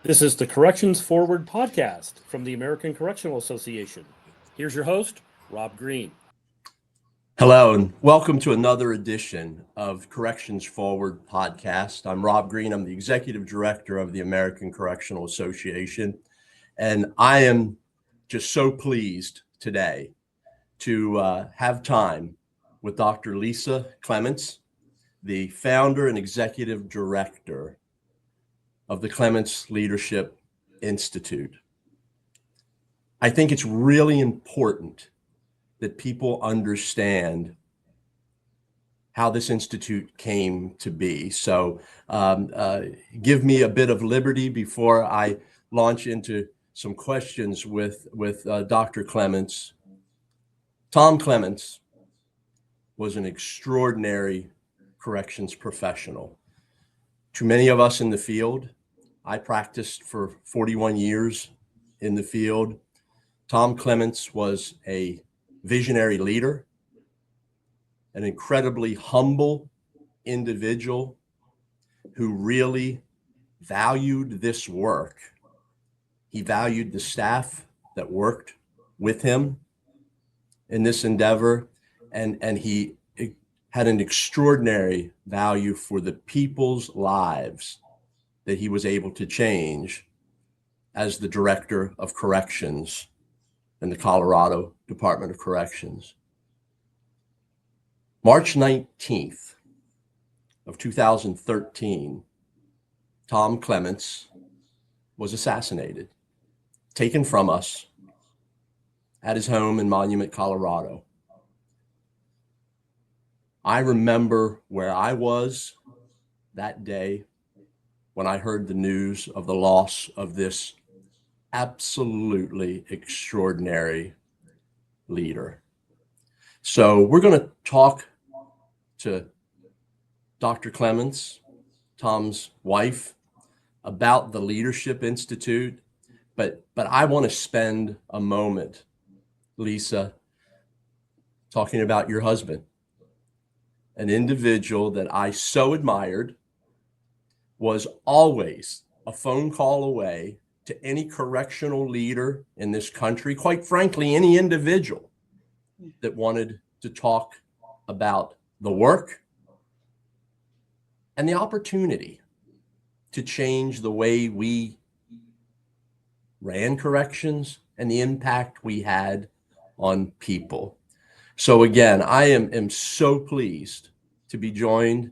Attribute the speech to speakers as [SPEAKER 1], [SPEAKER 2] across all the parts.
[SPEAKER 1] This is the Corrections Forward podcast from the American Correctional Association. Here's your host, Rob Green.
[SPEAKER 2] Hello, and welcome to another edition of Corrections Forward podcast. I'm Rob Green. I'm the Executive Director of the American Correctional Association, and I am just so pleased today to have time with Dr. Lisa Clements, the founder and Executive Director of the Clements Leadership Institute. I think it's really important that people understand how this institute came to be. So give me a bit of liberty before I launch into some questions with Dr. Clements. Tom Clements was an extraordinary corrections professional. To many of us in the field, I practiced for 41 years in the field. Tom Clements was a visionary leader, an incredibly humble individual who really valued this work. He valued the staff that worked with him in this endeavor, and he had an extraordinary value for the people's lives that he was able to change as the Director of Corrections in the Colorado Department of Corrections. March 19th of 2013, Tom Clements was assassinated, taken from us at his home in Monument, Colorado. I remember where I was that day when I heard the news of the loss of this absolutely extraordinary leader. So we're going to talk to Dr. Clements, Tom's wife, about the Leadership Institute, but I want to spend a moment, Lisa, talking about your husband, an individual that I so admired, was always a phone call away to any correctional leader in this country, quite frankly, any individual that wanted to talk about the work and the opportunity to change the way we ran corrections and the impact we had on people. So again, I am so pleased to be joined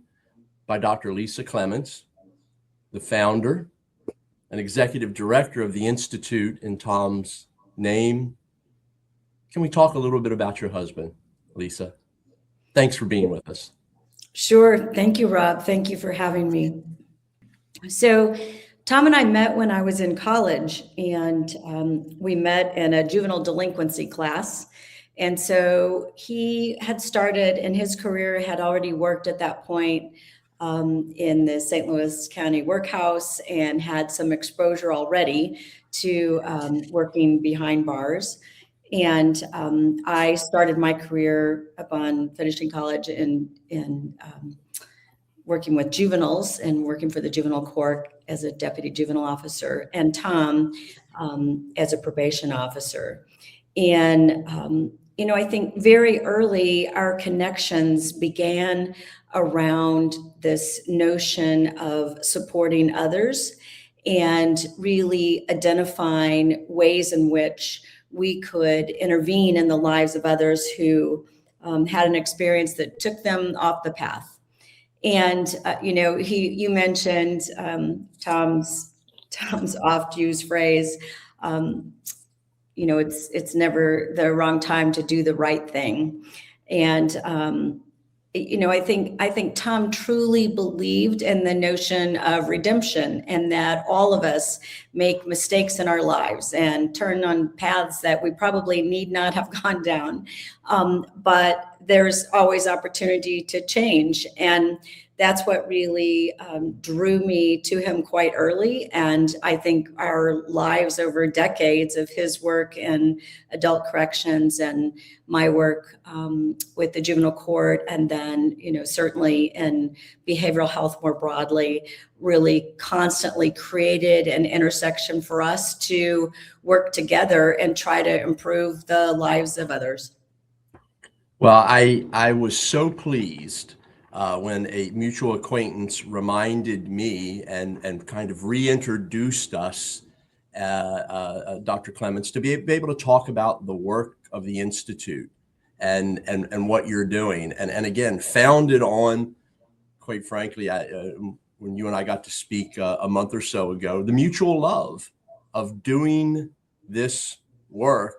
[SPEAKER 2] by Dr. Lisa Clements, the founder and Executive Director of the Institute in Tom's name. Can we talk a little bit about your husband, Lisa? Thanks for being with us.
[SPEAKER 3] Sure. Thank you, Rob. Thank you for having me. So Tom and I met when I was in college, and we met in a juvenile delinquency class. And so he had started in his career, had already worked at that point in the St. Louis County Workhouse, and had some exposure already to working behind bars. And I started my career upon finishing college in working with juveniles and working for the juvenile court as a deputy juvenile officer, and Tom as a probation officer. And I think very early our connections began around this notion of supporting others and really identifying ways in which we could intervene in the lives of others who had an experience that took them off the path. And you mentioned Tom's oft-used phrase. It's never the wrong time to do the right thing. And, I think Tom truly believed in the notion of redemption, and that all of us make mistakes in our lives and turn on paths that we probably need not have gone down. But there's always opportunity to change. And that's what really drew me to him quite early. And I think our lives over decades of his work in adult corrections and my work with the juvenile court, and then, certainly in behavioral health more broadly, really constantly created an intersection for us to work together and try to improve the lives of others.
[SPEAKER 2] Well, I was so pleased when a mutual acquaintance reminded me and kind of reintroduced us, Dr. Clements, to be able to talk about the work of the Institute and what you're doing. And again, founded on, quite frankly, when you and I got to speak a month or so ago, the mutual love of doing this work,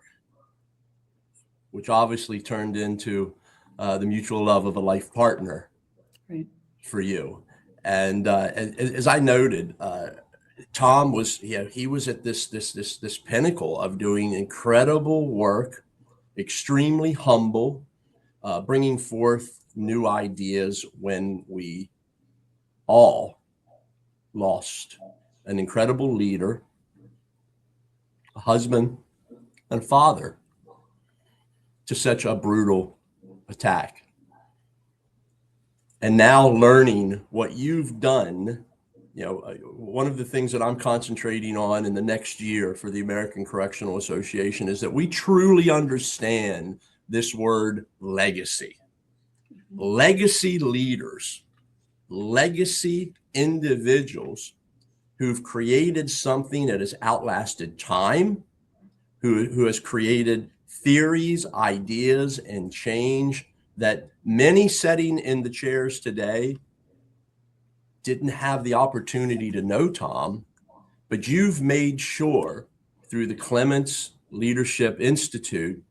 [SPEAKER 2] which obviously turned into the mutual love of a life partner. Right. For you. And as I noted, Tom was, he was at this pinnacle of doing incredible work, extremely humble, bringing forth new ideas when we all lost an incredible leader, a husband and father, to such a brutal attack. And now learning what you've done, one of the things that I'm concentrating on in the next year for the American Correctional Association is that we truly understand this word legacy. Legacy leaders, legacy individuals who've created something that has outlasted time, who has created theories, ideas, and change that many sitting in the chairs today didn't have the opportunity to know Tom, but you've made sure through the Clements Leadership Institute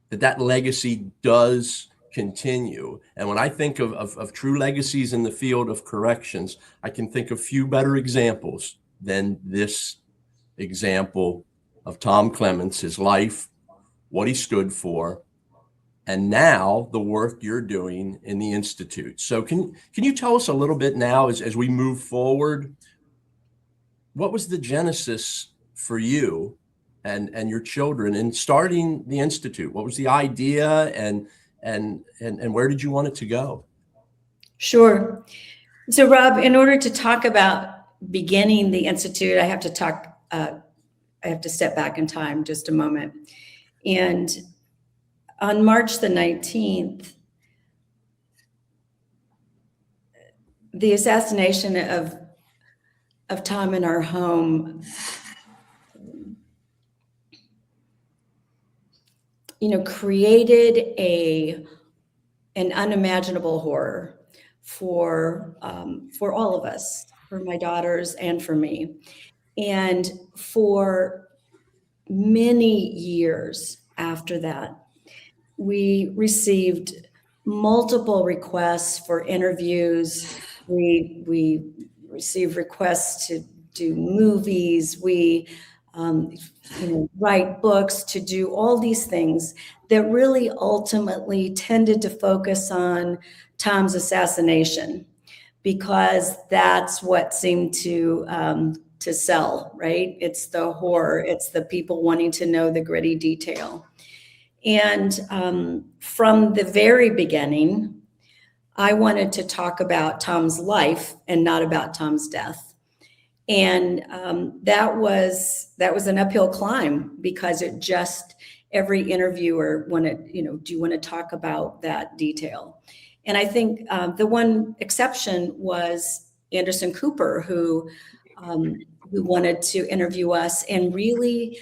[SPEAKER 2] that legacy does continue. And when I think of true legacies in the field of corrections, I can think of few better examples than this example of Tom Clements, his life, what he stood for, and now the work you're doing in the Institute. So can you tell us a little bit now as we move forward, what was the genesis for you and your children in starting the Institute? What was the idea and where did you want it to go?
[SPEAKER 3] Sure. So Rob, in order to talk about beginning the Institute, I have to step back in time just a moment. And on March the 19th, the assassination of Tom in our home, created an unimaginable horror for all of us, for my daughters and for me. And for many years after that, we received multiple requests for interviews. We received requests to do movies. We write books, to do all these things that really ultimately tended to focus on Tom's assassination, because that's what seemed to sell, right? It's the horror. It's the people wanting to know the gritty detail. And from the very beginning, I wanted to talk about Tom's life and not about Tom's death. And that was an uphill climb, because every interviewer wanted, do you want to talk about that detail? And I think the one exception was Anderson Cooper, who wanted to interview us and really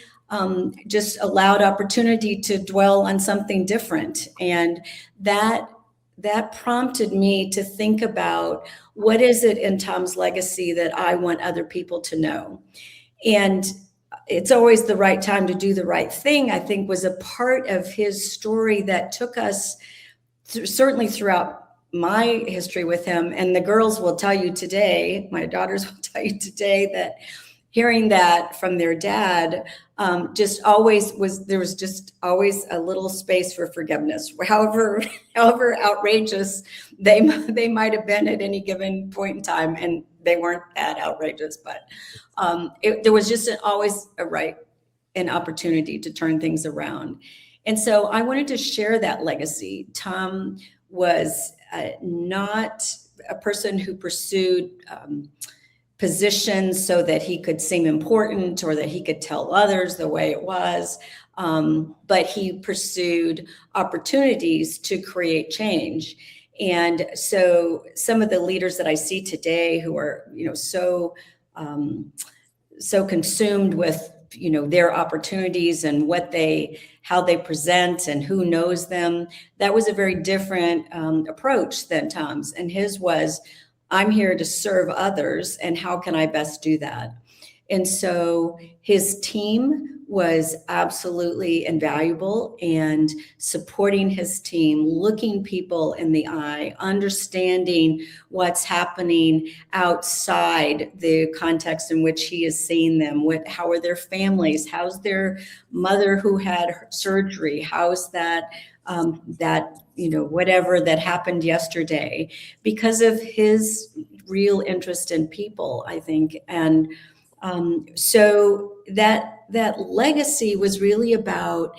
[SPEAKER 3] just allowed opportunity to dwell on something different. And that prompted me to think about, what is it in Tom's legacy that I want other people to know? And it's always the right time to do the right thing, I think, was a part of his story that took us certainly throughout my history with him. And the girls will tell you today, my daughters will tell you today, that hearing that from their dad, there was just always a little space for forgiveness. However outrageous they might have been at any given point in time, and they weren't that outrageous, but there was just always an opportunity to turn things around. And so I wanted to share that legacy. Tom was not a person who pursued positions so that he could seem important or that he could tell others the way it was, but he pursued opportunities to create change. And so some of the leaders that I see today who are, so consumed with, their opportunities and how they present and who knows them, that was a very different approach than Tom's. And his was, I'm here to serve others, and how can I best do that? And so his team was absolutely invaluable, and supporting his team, looking people in the eye, understanding what's happening outside the context in which he is seeing them. How are their families? How's their mother who had surgery? How's that whatever that happened yesterday, because of his real interest in people, I think. And so that legacy was really about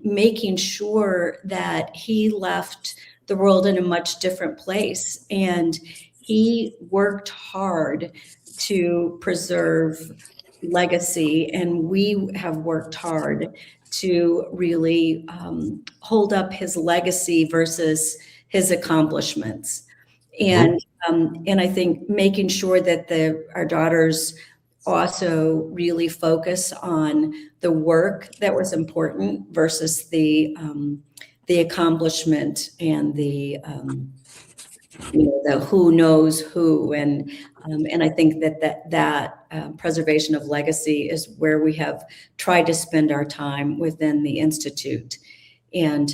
[SPEAKER 3] making sure that he left the world in a much different place. And he worked hard to preserve legacy, and we have worked hard to really hold up his legacy versus his accomplishments. And I think making sure that our daughters also really focus on the work that was important versus the accomplishment and the who knows who. And I think that preservation of legacy is where we have tried to spend our time within the Institute. And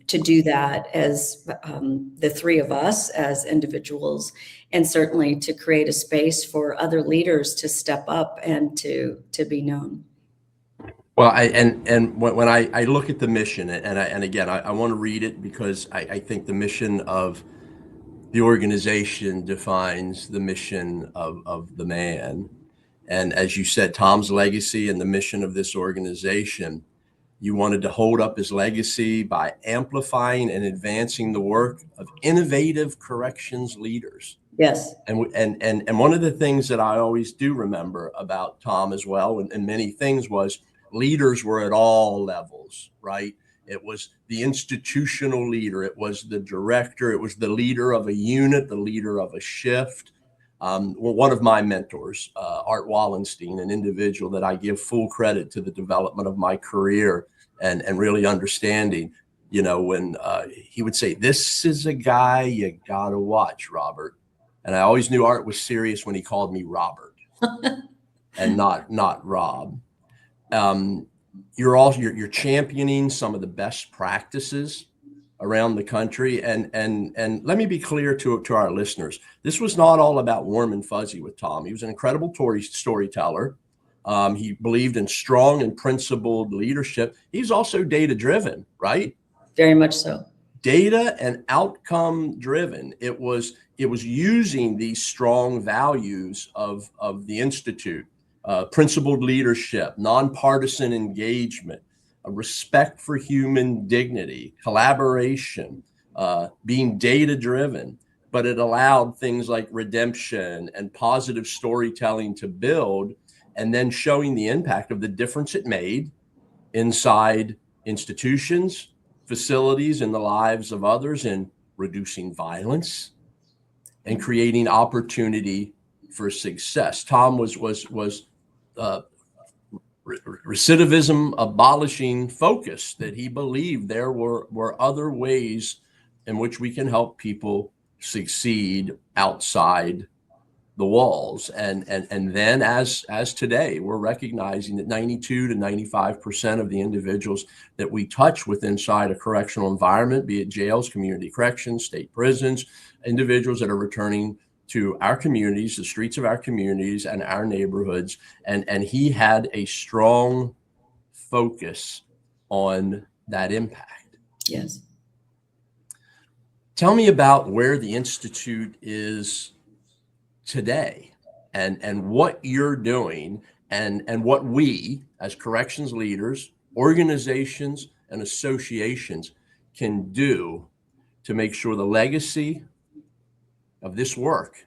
[SPEAKER 3] to do that as the three of us as individuals, and certainly to create a space for other leaders to step up and to be known.
[SPEAKER 2] Well, when I look at the mission, and again, I want to read it because I think the mission of the organization defines the mission of the man. And as you said, Tom's legacy and the mission of this organization, you wanted to hold up his legacy by amplifying and advancing the work of innovative corrections leaders.
[SPEAKER 3] Yes.
[SPEAKER 2] And one of the things that I always do remember about Tom as well, and many things, was leaders were at all levels, right? It was the institutional leader. It was the director. It was the leader of a unit, the leader of a shift. One of my mentors, Art Wallenstein, an individual that I give full credit to the development of my career and really understanding, when he would say, "This is a guy you gotta watch, Robert." And I always knew Art was serious when he called me Robert and not Rob. You're championing some of the best practices around the country. And let me be clear to our listeners. This was not all about warm and fuzzy with Tom. He was an incredible storyteller. He believed in strong and principled leadership. He's also data driven, right?
[SPEAKER 3] Very much so.
[SPEAKER 2] Data and outcome driven. It was using these strong values of the Institute, principled leadership, nonpartisan engagement, a respect for human dignity, collaboration, being data driven, but it allowed things like redemption and positive storytelling to build, and then showing the impact of the difference it made inside institutions, facilities, in the lives of others, and reducing violence and creating opportunity for success. Tom was recidivism abolishing focus, that he believed there were other ways in which we can help people succeed outside the walls. And then as today, we're recognizing that 92 to 95% of the individuals that we touch with inside a correctional environment, be it jails, community corrections, state prisons, individuals that are returning to our communities, the streets of our communities and our neighborhoods. And he had a strong focus on that impact.
[SPEAKER 3] Yes.
[SPEAKER 2] Tell me about where the Institute is today and what you're doing and what we as corrections leaders, organizations, and associations can do to make sure the legacy of this work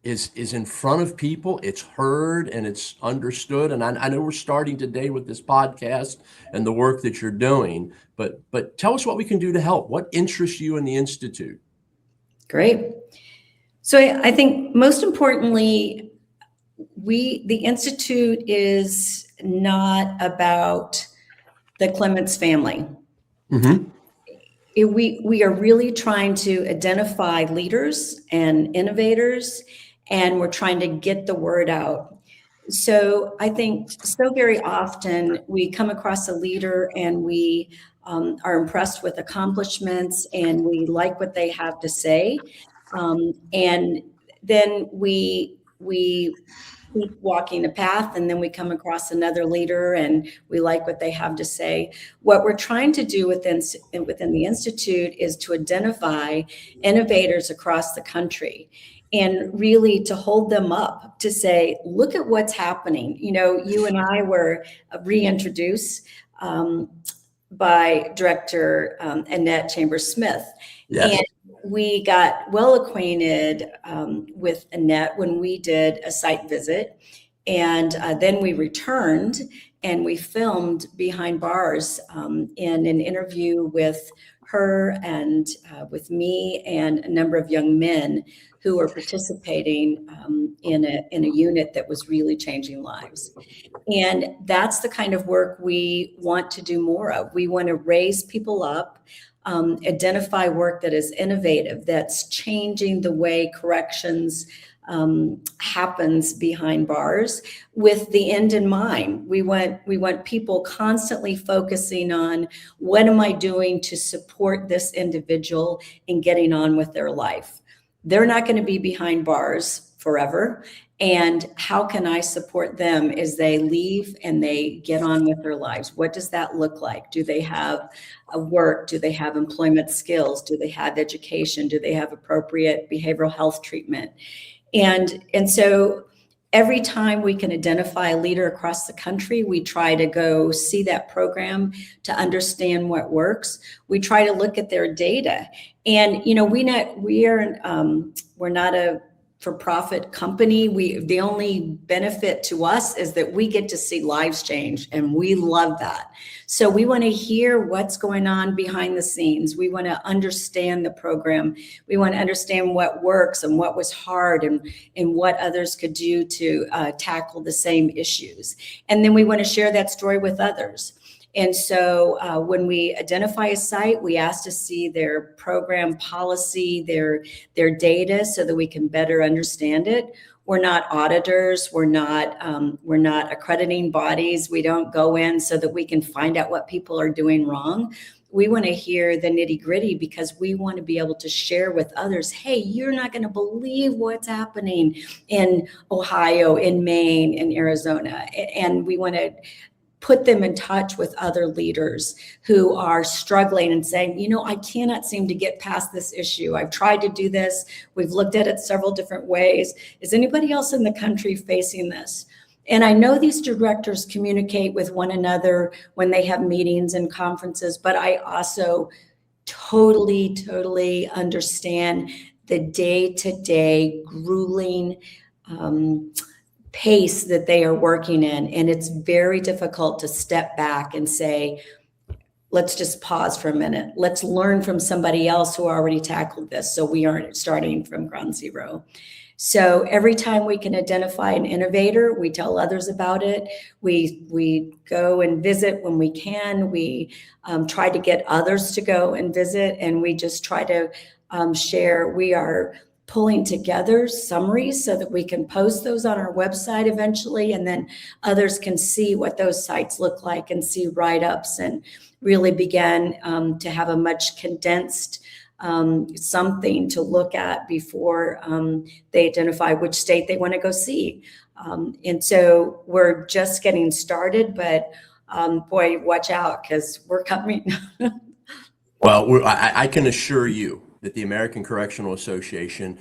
[SPEAKER 2] is in front of people, it's heard and it's understood. And I know we're starting today with this podcast and the work that you're doing, but tell us what we can do to help. What interests you in the Institute?
[SPEAKER 3] Great. So I think most importantly, the Institute is not about the Clements family.
[SPEAKER 2] Mm-hmm.
[SPEAKER 3] We are really trying to identify leaders and innovators, and we're trying to get the word out. So I think so very often we come across a leader and we are impressed with accomplishments and we like what they have to say. And then we keep walking the path, and then we come across another leader and we like what they have to say. What we're trying to do within the Institute is to identify innovators across the country and really to hold them up to say, look at what's happening. You know, you and I were reintroduced by Director Annette Chambers-Smith.
[SPEAKER 2] Yes.
[SPEAKER 3] And we got well acquainted with Annette when we did a site visit. And then we returned and we filmed Behind Bars in an interview with her and with me and a number of young men who were participating in a unit that was really changing lives. And that's the kind of work we want to do more of. We want to raise people up, identify work that is innovative, that's changing the way corrections happens behind bars with the end in mind. We want people constantly focusing on what am I doing to support this individual in getting on with their life. They're not going to be behind bars forever. And how can I support them as they leave and they get on with their lives? What does that look like? Do they have a work? Do they have employment skills? Do they have education? Do they have appropriate behavioral health treatment? And so every time we can identify a leader across the country, we try to go see that program to understand what works. We try to look at their data. And, you know, we're not a for-profit company. The only benefit to us is that we get to see lives change, and we love that. So we want to hear what's going on behind the scenes. We want to understand the program. We want to understand what works and what was hard and what others could do to tackle the same issues. And then we want to share that story with others. And so when we identify a site, we ask to see their program policy, their data, so that we can better understand it. We're not auditors. We're not accrediting bodies. We don't go in so that we can find out what people are doing wrong. We want to hear the nitty gritty because we want to be able to share with others, hey, you're not going to believe what's happening in Ohio, in Maine, in Arizona. And we want to put them in touch with other leaders who are struggling and saying, you know, I cannot seem to get past this issue. I've tried to do this. We've looked at it several different ways. Is anybody else in the country facing this? And I know these directors communicate with one another when they have meetings and conferences, but I also totally understand the day-to-day grueling pace that they are working in. And it's very difficult to step back and say, let's just pause for a minute. Let's learn from somebody else who already tackled this, so we aren't starting from ground zero. So every time we can identify an innovator, we tell others about it. We go and visit when we can. We try to get others to go and visit, and we just try to share. We are pulling together summaries so that we can post those on our website eventually, and then others can see what those sites look like and see write-ups and really begin to have a much condensed something to look at before they identify which state they want to go see. And so we're just getting started, but boy, watch out, because we're coming.
[SPEAKER 2] Well, I can assure you that the American Correctional Association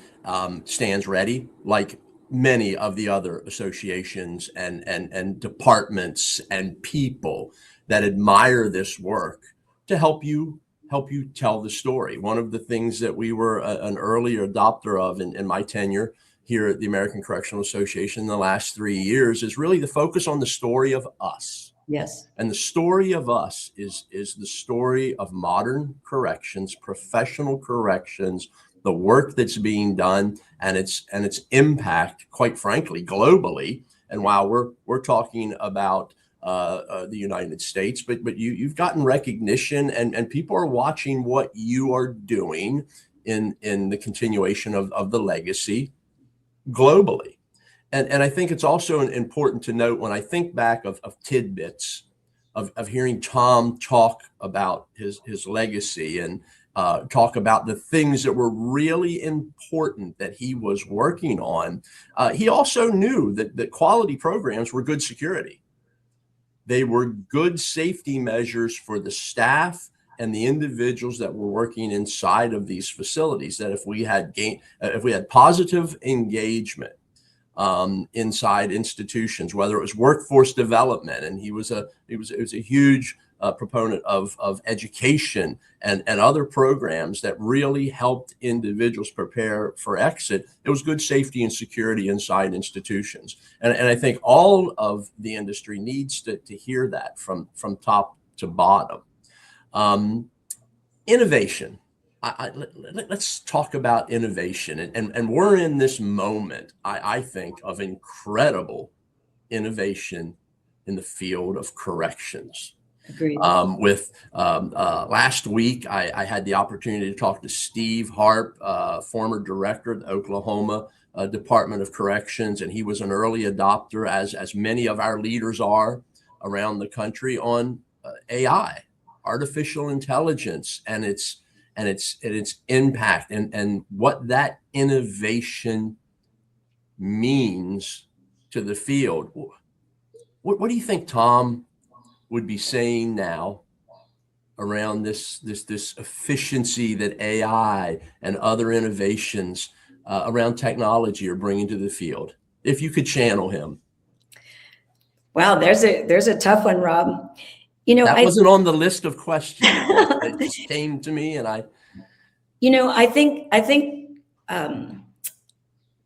[SPEAKER 2] stands ready, like many of the other associations and departments and people that admire this work, to help you tell the story. One of the things that we were an early adopter of in my tenure here at the American Correctional Association in the last 3 years is really the focus on the story of us.
[SPEAKER 3] Yes.
[SPEAKER 2] And the story of us is the story of modern corrections, professional corrections, the work that's being done, and its impact, quite frankly, globally. And while we're talking about the United States, but you've gotten recognition, and people are watching what you are doing in the continuation of the legacy globally. And I think it's also important to note, when I think back of tidbits of hearing Tom talk about his legacy and talk about the things that were really important that he was working on, he also knew that quality programs were good security. They were good safety measures for the staff and the individuals that were working inside of these facilities, that if we had positive engagement inside institutions, whether it was workforce development, and he was a huge proponent of education and other programs that really helped individuals prepare for exit. It was good safety and security inside institutions, and I think all of the industry needs to hear that from top to bottom. Innovation. Let's talk about innovation, and we're in this moment, I think, of incredible innovation in the field of corrections.
[SPEAKER 3] Agreed.
[SPEAKER 2] Last week, I had the opportunity to talk to Steve Harp, former director of the Oklahoma Department of Corrections, and he was an early adopter, as many of our leaders are around the country, on AI, artificial intelligence, and its impact, and what that innovation means to the field. What do you think Tom would be saying now around this efficiency that AI and other innovations around technology are bringing to the field, if you could channel him?
[SPEAKER 3] Wow, there's a tough one, Rob.
[SPEAKER 2] That wasn't on the list of questions. It just came to me, and I
[SPEAKER 3] think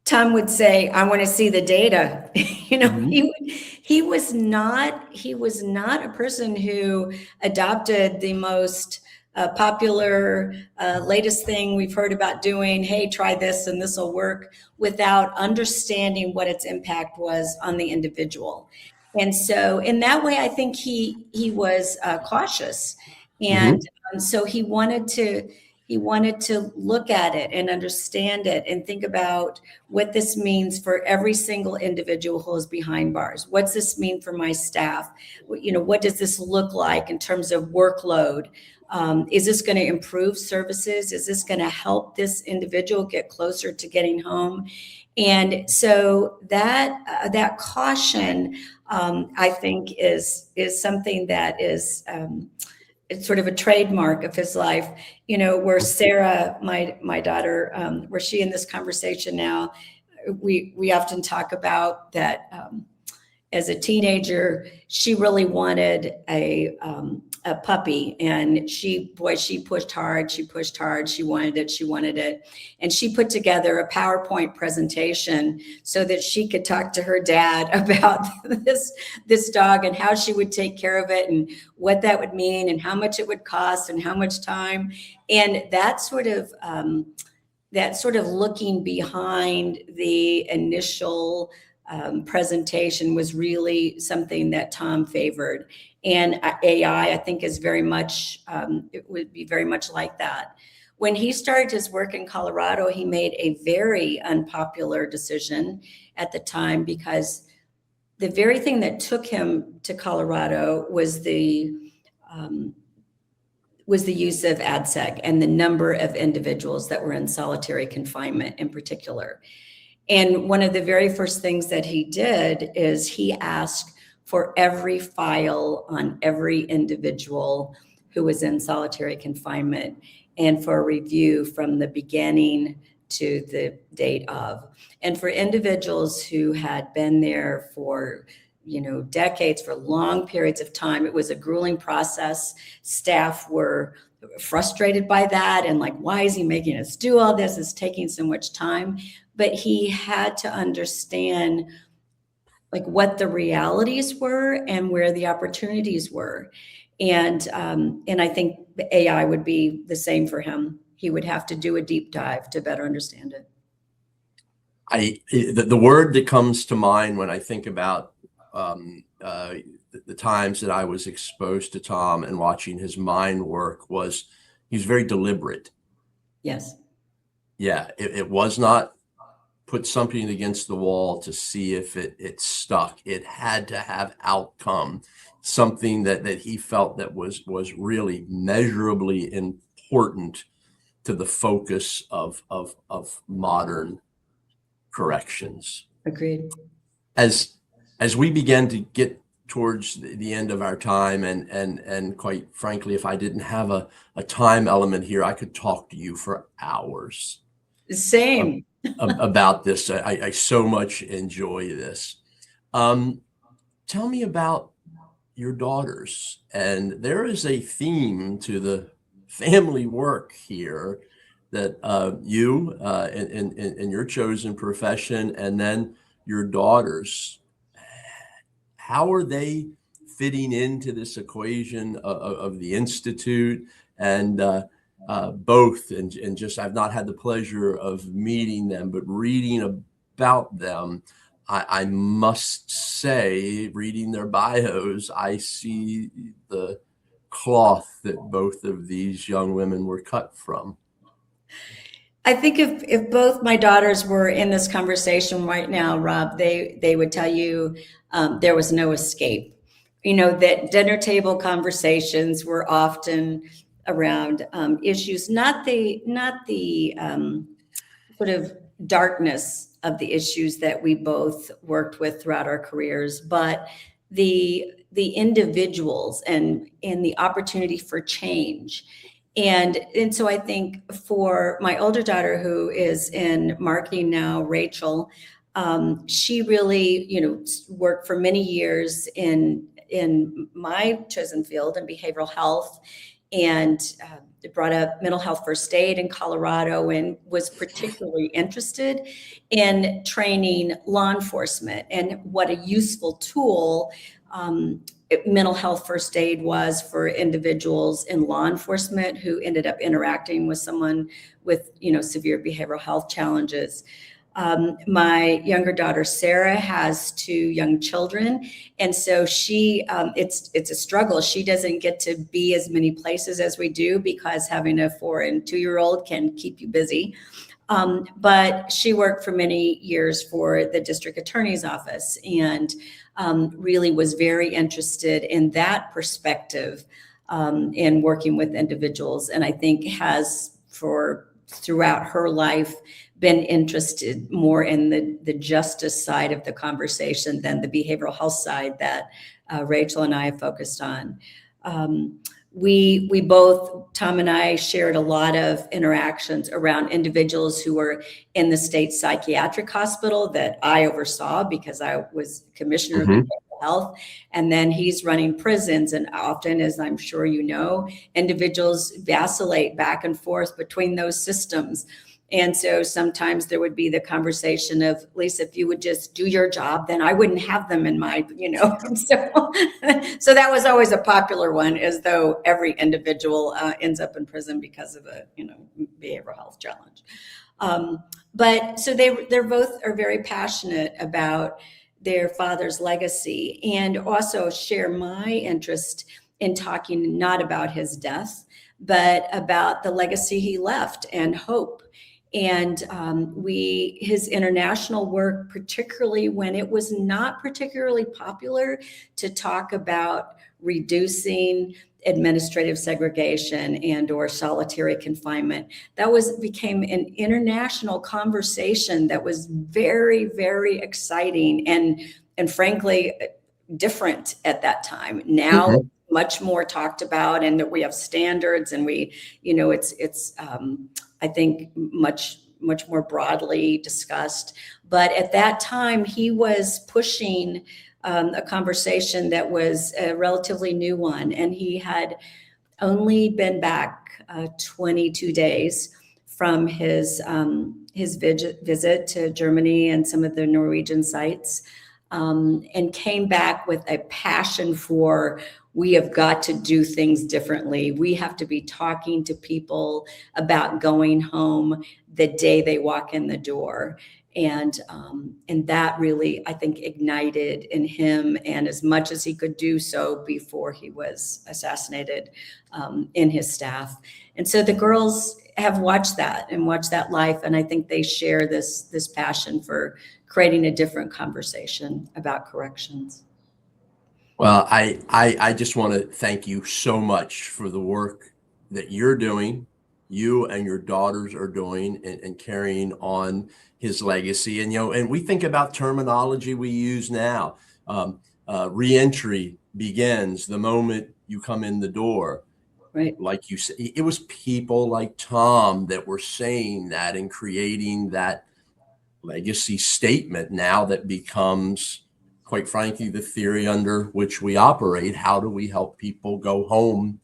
[SPEAKER 3] Tom would say, "I want to see the data." He was not a person who adopted the most popular latest thing we've heard about doing. Hey, try this and this will work, without understanding what its impact was on the individual. And so in that way, I think he was cautious, and so he wanted to look at it and understand it and think about what this means for every single individual who is behind bars. What's this mean for my staff? What does this look like in terms of workload? Is this going to improve services? Is this going to help this individual get closer to getting home? And so that caution, I think, is something that is it's sort of a trademark of his life. Where Sarah, my daughter, where she in this conversation now, we often talk about that. As a teenager, she really wanted a puppy, and she pushed hard. She wanted it. And she put together a PowerPoint presentation so that she could talk to her dad about this dog and how she would take care of it and what that would mean and how much it would cost and how much time. And that sort of looking behind the initial presentation was really something that Tom favored. And AI, I think, is very much, it would be very much like that. When he started his work in Colorado, he made a very unpopular decision at the time, because the very thing that took him to Colorado was the was the use of ADSEG and the number of individuals that were in solitary confinement in particular. And one of the very first things that he did is he asked for every file on every individual who was in solitary confinement and for a review from the beginning to the date of. And for individuals who had been there for decades, for long periods of time, it was a grueling process. Staff were frustrated by that and like, why is he making us do all this? It's taking so much time. But he had to understand like what the realities were and where the opportunities were. And I think the AI would be the same for him. He would have to do a deep dive to better understand it.
[SPEAKER 2] The word that comes to mind when I think about the times that I was exposed to Tom and watching his mind work was he was very deliberate.
[SPEAKER 3] Yes.
[SPEAKER 2] Yeah, it was not put something against the wall to see if it stuck. It had to have outcome, something that he felt that was really measurably important to the focus of modern corrections.
[SPEAKER 3] Agreed.
[SPEAKER 2] As we began to get towards the end of our time, and quite frankly, if I didn't have a time element here, I could talk to you for hours.
[SPEAKER 3] Same.
[SPEAKER 2] About this. I so much enjoy this. Tell me about your daughters. And there is a theme to the family work here that you in your chosen profession, and then your daughters, how are they fitting into this equation of the Institute and both, and just I've not had the pleasure of meeting them, but reading about them, I must say, reading their bios, I see the cloth that both of these young women were cut from.
[SPEAKER 3] I think if both my daughters were in this conversation right now, Rob, they would tell you there was no escape. That dinner table conversations were often around issues, not the sort of darkness of the issues that we both worked with throughout our careers, but the individuals and the opportunity for change. And so I think for my older daughter, who is in marketing now, Rachel, she really, worked for many years in my chosen field in behavioral health, and brought up mental health first aid in Colorado, and was particularly interested in training law enforcement and what a useful tool mental health first aid was for individuals in law enforcement who ended up interacting with someone with, severe behavioral health challenges. My younger daughter, Sarah, has 2 young children. And so she, it's a struggle. She doesn't get to be as many places as we do because having a 4 and 2-year-old can keep you busy. But she worked for many years for the district attorney's office and really was very interested in that perspective in working with individuals. And I think has throughout her life been interested more in the justice side of the conversation than the behavioral health side that Rachel and I have focused on. We both, Tom and I, shared a lot of interactions around individuals who were in the state psychiatric hospital that I oversaw because I was commissioner of behavioral health. And then he's running prisons. And often, as I'm sure you know, individuals vacillate back and forth between those systems. And so sometimes there would be the conversation of, Lisa, if you would just do your job, then I wouldn't have them in my, So that was always a popular one, as though every individual ends up in prison because of a, behavioral health challenge. But so they're both are very passionate about their father's legacy, and also share my interest in talking not about his death, but about the legacy he left and hope. And his international work, particularly when it was not particularly popular to talk about reducing administrative segregation and or solitary confinement, became an international conversation that was very, very exciting and frankly different at that time. Now,
[SPEAKER 2] Mhm.
[SPEAKER 3] much more talked about, and that we have standards, and it's I think much more broadly discussed. But at that time, he was pushing a conversation that was a relatively new one, and he had only been back 22 days from his visit to Germany and some of the Norwegian sites, and came back with a passion for, we have got to do things differently. We have to be talking to people about going home the day they walk in the door. And that really, I think, ignited in him, and as much as he could do so before he was assassinated, in his staff. And so the girls have watched that life, and I think they share this passion for creating a different conversation about corrections.
[SPEAKER 2] Well, I just want to thank you so much for the work that you're doing, you and your daughters are doing, and carrying on his legacy. And, and we think about terminology we use now. Reentry begins the moment you come in the door.
[SPEAKER 3] Right.
[SPEAKER 2] Like you said, it was people like Tom that were saying that and creating that legacy statement now that becomes, quite frankly, the theory under which we operate. How do we help people go home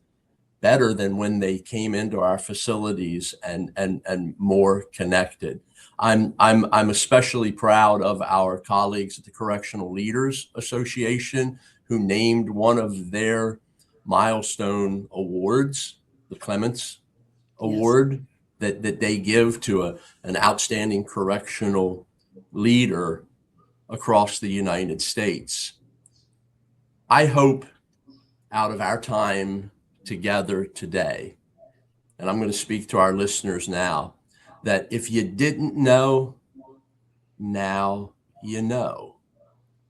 [SPEAKER 2] better than when they came into our facilities, and more connected? I'm especially proud of our colleagues at the Correctional Leaders Association, who named one of their milestone awards, the Clements Award, that they give to an outstanding correctional leader across the United States. I hope out of our time together today, and I'm going to speak to our listeners now, that if you didn't know, now you know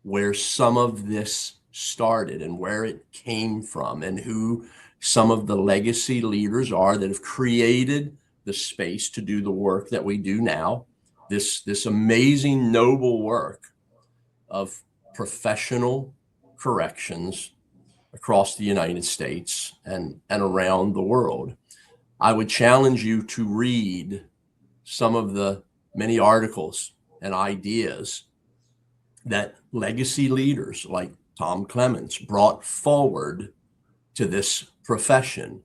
[SPEAKER 2] where some of this started and where it came from, and who some of the legacy leaders are that have created the space to do the work that we do now, this amazing, noble work of professional corrections across the United States and around the world. I would challenge you to read some of the many articles and ideas that legacy leaders like Tom Clements brought forward to this profession.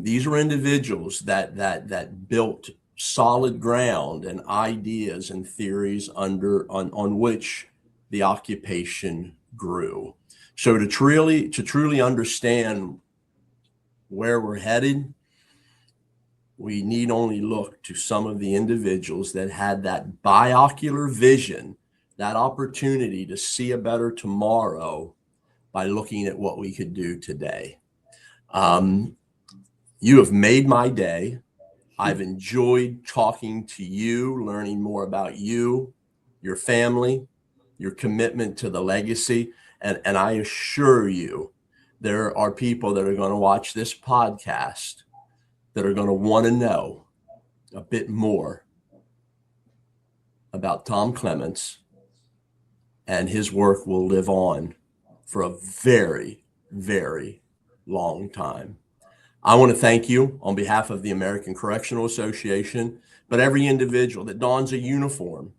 [SPEAKER 2] These are individuals that built solid ground and ideas and theories on which the occupation grew. So to truly understand where we're headed, we need only look to some of the individuals that had that binocular vision, that opportunity to see a better tomorrow by looking at what we could do today. You have made my day. I've enjoyed talking to you, learning more about you, your family, your commitment to the legacy. And I assure you, there are people that are going to watch this podcast that are going to want to know a bit more about Tom Clements, and his work will live on for a very, very long time. I want to thank you on behalf of the American Correctional Association, but every individual that dons a uniform,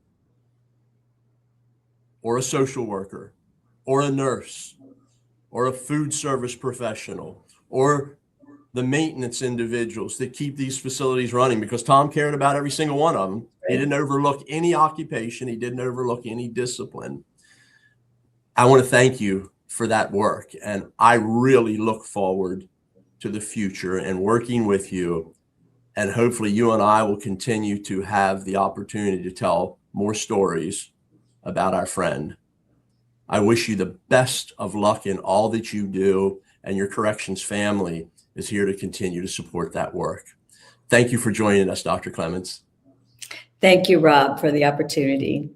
[SPEAKER 2] or a social worker, or a nurse, or a food service professional, or the maintenance individuals that keep these facilities running, because Tom cared about every single one of them. He didn't overlook any occupation. He didn't overlook any discipline. I want to thank you for that work. And I really look forward to the future and working with you. And hopefully you and I will continue to have the opportunity to tell more stories about our friend. I wish you the best of luck in all that you do, and your corrections family is here to continue to support that work. Thank you for joining us, Dr. Clements.
[SPEAKER 3] Thank you, Rob, for the opportunity.